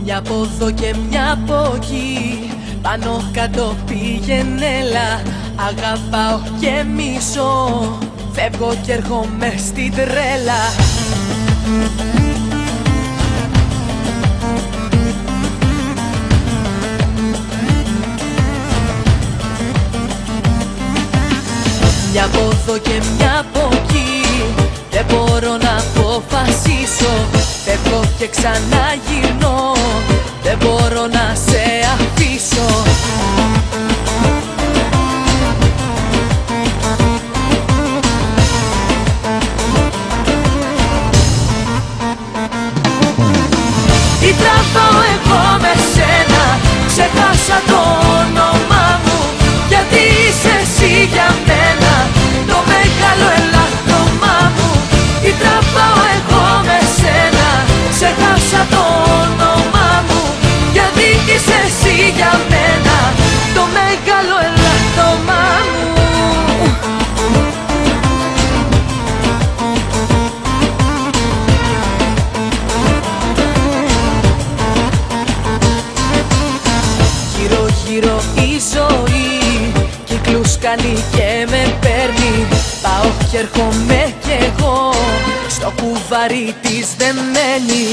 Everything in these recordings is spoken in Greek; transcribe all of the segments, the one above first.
Μια από εδώ και μια από εκεί, πάνω κάτω πήγαινέλα. Αγαπάω και μισώ, φεύγω και έρχομαι στην τρέλα. Μια από εδώ και μια από εκεί, δεν μπορώ να αποφασίσω. Φεύγω και ξαναγυρνώ, δεν μπορώ να σε αφήσω. Τι τραβάω εγώ με σένα, ξεχάσα το όνομά μου. Γιατί είσαι εσύ για μένα, το μεγάλο ελάττωμά μου. Τι τραβάω εγώ με σένα, ξεχάσα το όνομά μου. Γιατί είσαι εσύ για μένα, το μεγάλο ελάττωμά μου. Γύρω γύρω η ζωή κύκλους κάνει και με παίρνει. Πάω και έρχομαι κι εγώ, στο κουβάρι της δεμένη.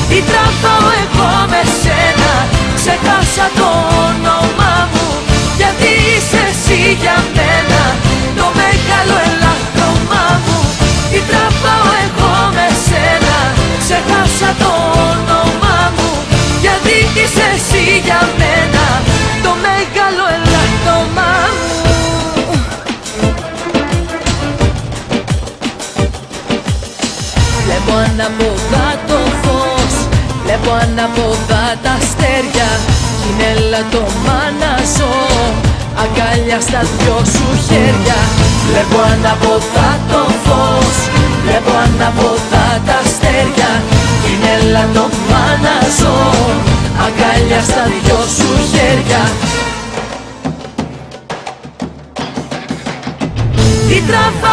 Τι τραβάω εγώ με σένα, ξεχάσα το όνομά μου. Γιατί είσαι εσύ για μένα, το μεγάλο ελάττωμά μου. Τι τραβάω εγώ με σένα, ξεχάσα το όνομά μου. Γιατί είσαι εσύ για μένα, το μεγάλο ελάττωμά μου. Βλέπω ανάποδα το φως, βλέπω ανάποδα τα αστέρια. Κι είναι ελάττωμα να ζω, αγκάλια στα δυο σου χέρια. Βλέπω ανάποδα το φως, βλέπω ανάποδα τα αστέρια. Κι είναι ελάττωμα να ζω, αγκάλια στα δυο σου χέρια. Τι τραβά